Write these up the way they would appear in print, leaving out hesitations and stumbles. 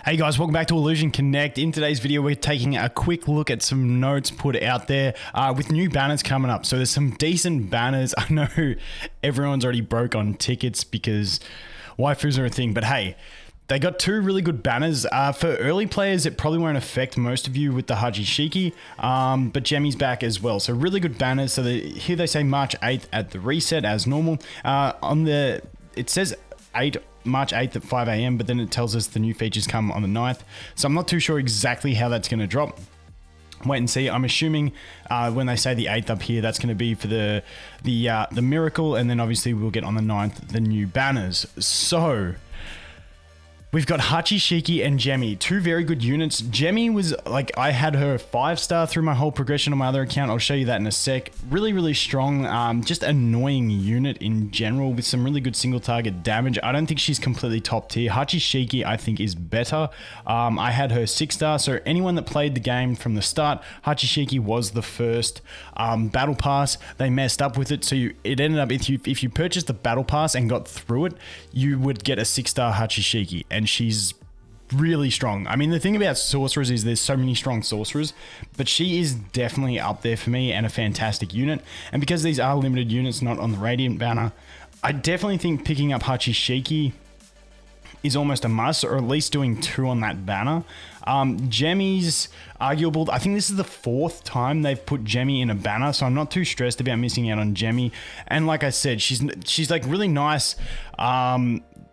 Hey guys, welcome back to Illusion Connect. In today's video, we're taking a quick look at some notes put out there with new banners coming up. So there's some decent banners. I know everyone's already broke on tickets because waifus are a thing, but hey, they got two really good banners. For early players, it probably won't affect most of you with the Hachi Shiki, but Gemmy's back as well. So really good banners. So here they say March 8th at the reset as normal. It says March 8th at 5 a.m, but then it tells us the new features come on the 9th. So I'm not too sure exactly how that's going to drop. Wait and see. I'm assuming when they say the 8th up here, that's going to be for the miracle, and then obviously we'll get on the 9th the new banners. So we've got Hachi Shiki and Gemmy, two very good units. Gemmy was like, I had her 5-star through my whole progression on my other account. I'll show you that in a sec. Really, really strong, just annoying unit in general with some really good single target damage. I don't think she's completely top tier. Hachi Shiki, I think, is better. I had her 6-star, so anyone that played the game from the start, Hachi Shiki was the first battle pass. They messed up with it, so it ended up, if you purchased the battle pass and got through it, you would get a 6-star Hachi Shiki, and she's really strong. I mean, the thing about sorcerers is there's so many strong sorcerers, but she is definitely up there for me and a fantastic unit. And because these are limited units, not on the Radiant banner, I definitely think picking up Hachi Shiki is almost a must, or at least doing 2 on that banner. Gemmy's arguable. I think this is the 4th time they've put Gemmy in a banner, so I'm not too stressed about missing out on Gemmy. And like I said, she's like really nice.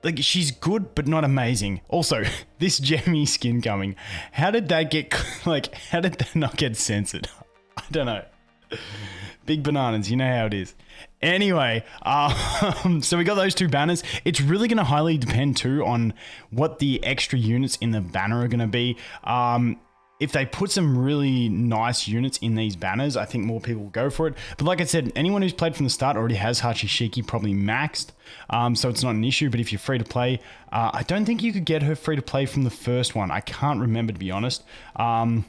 Like, she's good, but not amazing. Also, this Gemmy skin coming, how did that get, like, how did that not get censored? I don't know. Big bananas, you know how it is. Anyway, so we got those 2 banners. It's really going to highly depend too on what the extra units in the banner are going to be. If they put some really nice units in these banners, I think more people will go for it. But like I said, anyone who's played from the start already has Hachi Shiki probably maxed, so it's not an issue. But if you're free to play, I don't think you could get her free to play from the first one. I can't remember, to be honest. Oh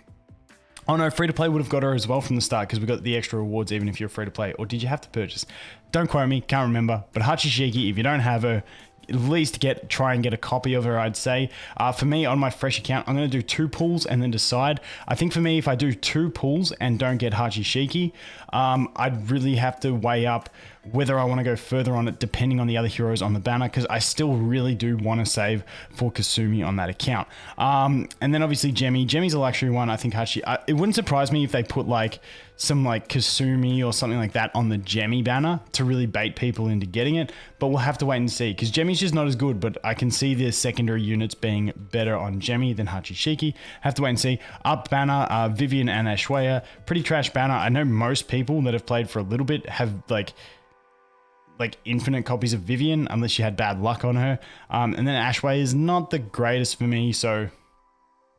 no, free to play would have got her as well from the start because we got the extra rewards even if you're free to play. Or did you have to purchase? Don't quote me, can't remember. But Hachi Shiki, if you don't have her, at least try and get a copy of her, I'd say. For me, on my fresh account, I'm going to do 2 pulls and then decide. I think for me, if I do 2 pulls and don't get Hachi Shiki, I'd really have to weigh up whether I want to go further on it depending on the other heroes on the banner, because I still really do want to save for Kasumi on that account. And then obviously Gemmy's a luxury one. I think Hachi, it wouldn't surprise me if they put like some like Kasumi or something like that on the Gemmy banner to really bait people into getting it, but we'll have to wait and see because Gemmy's just not as good, but I can see the secondary units being better on Gemmy than Hachi Shiki. Have to wait and see. Up banner, Vivian and Ashwaya, pretty trash banner. I know most people that have played for a little bit have like infinite copies of Vivian unless you had bad luck on her. And then Ashway is not the greatest for me, so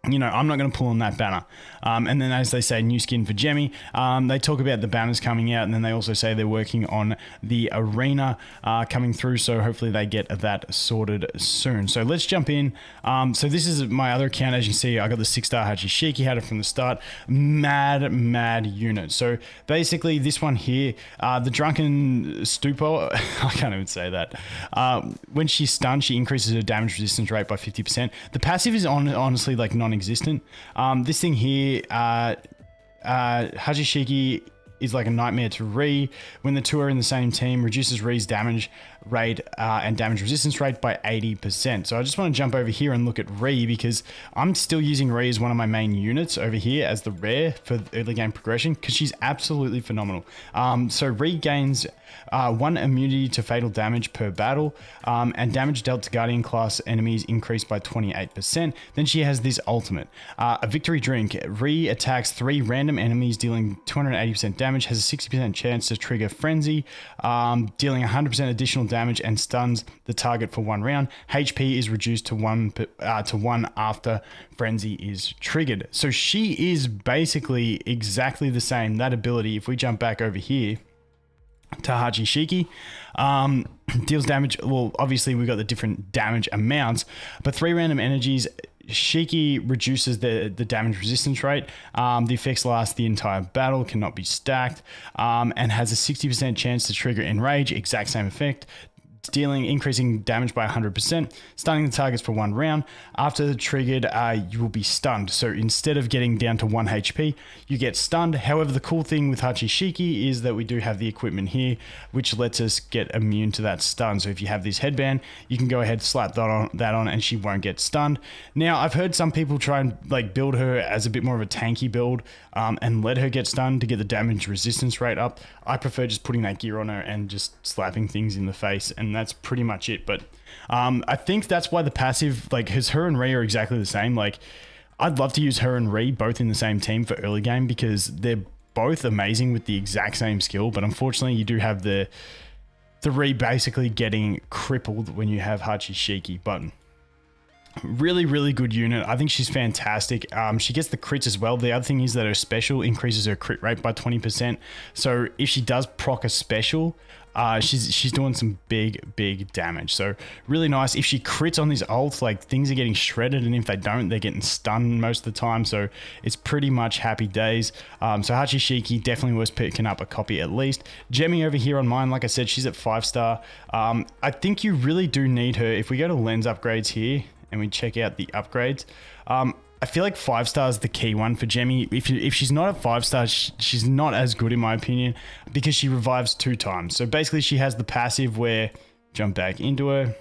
you know, I'm not going to pull on that banner. And then as they say, new skin for Gemmy, they talk about the banners coming out, and then they also say they're working on the arena coming through, so hopefully they get that sorted soon. So let's jump in. So this is my other account. As you see, I got the 6-star Hachi Shiki, had it from the start. Mad unit. So basically this one here, the Drunken Stupor, I can't even say that. When she's stunned, she increases her damage resistance rate by 50%. The passive is honestly like non-existent. This thing here, Hachi Shiki is like a nightmare to Ree. When the 2 are in the same team, reduces Ree's damage rate and damage resistance rate by 80%. So I just want to jump over here and look at Ree because I'm still using Ree as one of my main units over here as the rare for early game progression because she's absolutely phenomenal. So Ree gains 1 immunity to fatal damage per battle, and damage dealt to Guardian class enemies increased by 28%. Then she has this ultimate, a victory drink. Ree attacks 3 random enemies dealing 280% damage, has a 60% chance to trigger frenzy, dealing 100% additional damage and stuns the target for 1 round. HP is reduced to 1 after frenzy is triggered. So she is basically exactly the same, that ability. If we jump back over here to Hachi Shiki, deals damage. Well, obviously we've got the different damage amounts, but 3 random energies. Shiki reduces the damage resistance rate. The effects last the entire battle, cannot be stacked, and has a 60% chance to trigger Enrage, exact same effect. increasing damage by 100%, stunning the targets for 1 round. After the triggered, you will be stunned. So instead of getting down to 1 HP, you get stunned. However, the cool thing with Hachi Shiki is that we do have the equipment here, which lets us get immune to that stun. So if you have this headband, you can go ahead, slap that on, and she won't get stunned. Now, I've heard some people try and like build her as a bit more of a tanky build and let her get stunned to get the damage resistance rate up. I prefer just putting that gear on her and just slapping things in the face, and that's pretty much it. But I think that's why the passive, like, because her and Ree are exactly the same. Like, I'd love to use her and Ree both in the same team for early game because they're both amazing with the exact same skill, but unfortunately you do have the Ree basically getting crippled when you have Hachi Shiki. But really, really good unit. I think she's fantastic. She gets the crits as well. The other thing is that her special increases her crit rate by 20%. So if she does proc a special, she's doing some big damage. So really nice. If she crits on this ult, like, things are getting shredded, and if they don't, they're getting stunned most of the time. So it's pretty much happy days. So Hachi Shiki definitely was picking up a copy at least. Gemmy over here on mine, like I said, she's at 5-star. I think you really do need her. If we go to lens upgrades here and we check out the upgrades, I feel like 5-star is the key one for Gemmy. If she's not at 5-star, she's not as good in my opinion because she revives 2 times. So basically she has the passive where jump back into her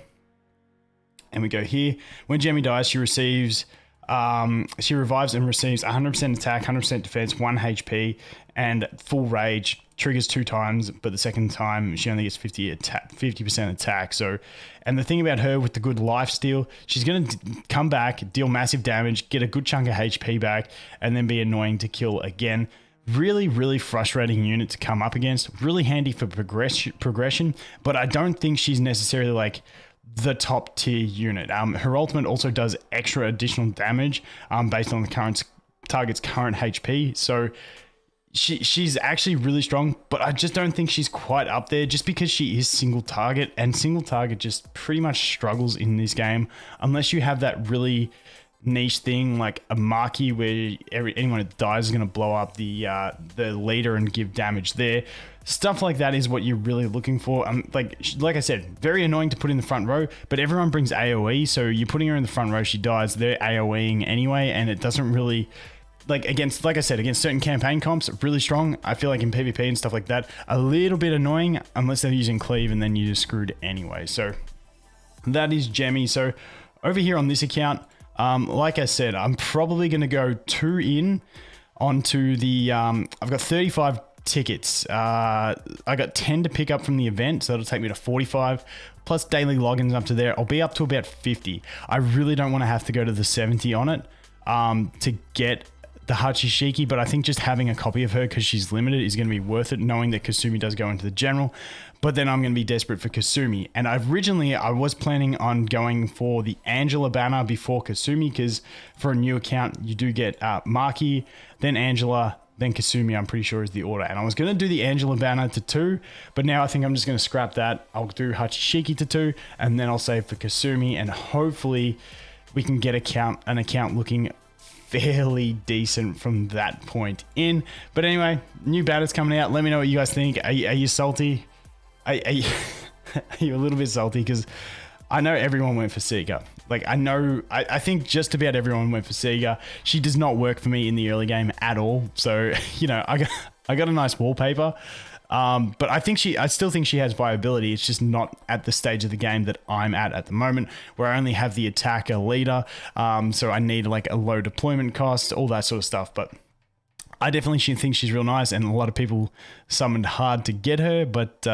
and we go here. When Gemmy dies, she revives and receives 100% attack, 100% defense, 1 HP, and full rage. Triggers 2 times, but the second time she only gets 50% attack. So, and the thing about her with the good life steal, she's going to come back, deal massive damage, get a good chunk of HP back, and then be annoying to kill again. Really, really frustrating unit to come up against. Really handy for progression, but I don't think she's necessarily like the top tier unit. Her ultimate also does extra additional damage based on the target's current HP. So she's actually really strong, but I just don't think she's quite up there just because she is single target, and single target just pretty much struggles in this game unless you have that really niche thing like a marquee where anyone that dies is going to blow up the leader and give damage there. Stuff like that is what you're really looking for. Like I said, very annoying to put in the front row, but everyone brings AoE, so you're putting her in the front row, she dies, they're AoEing anyway, and it doesn't really, like I said, against certain campaign comps, really strong. I feel like in PvP and stuff like that, a little bit annoying unless they're using cleave, and then you're just screwed anyway. So that is Gemmy. So over here on this account, like I said, I'm probably going to go 2 in onto the, I've got 35 tickets. I got 10 to pick up from the event, so that'll take me to 45. Plus daily logins up to there. I'll be up to about 50. I really don't want to have to go to the 70 on it to get the Hachi Shiki, but I think just having a copy of her because she's limited is going to be worth it, knowing that Kasumi does go into the general. But then I'm going to be desperate for Kasumi, and originally I was planning on going for the Angela banner before Kasumi, because for a new account you do get Maki, then Angela, then Kasumi, I'm pretty sure is the order. And I was going to do the Angela banner to 2, but now I think I'm just going to scrap that. I'll do Hachi Shiki to 2, and then I'll save for Kasumi, and hopefully we can get an account looking fairly decent from that point in. But anyway, new banners coming out. Let me know what you guys think. Are you salty? Are you a little bit salty? Because I know everyone went for Sega. Like, I think just about everyone went for Sega. She does not work for me in the early game at all. So, you know, I got a nice wallpaper. But I still think she has viability. It's just not at the stage of the game that I'm at the moment, where I only have the attacker leader. So I need like a low deployment cost, all that sort of stuff. But I definitely think she's real nice, and a lot of people summoned hard to get her. But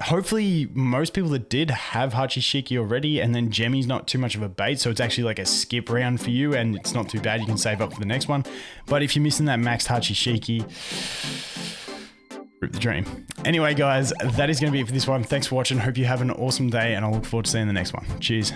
hopefully most people that did have Hachi Shiki already, and then Gemmy's not too much of a bait, so it's actually like a skip round for you, and it's not too bad. You can save up for the next one. But if you're missing that maxed Hachi Shiki, rip the dream. Anyway, guys, that is going to be it for this one. Thanks for watching. Hope you have an awesome day, and I'll look forward to seeing the next one. Cheers.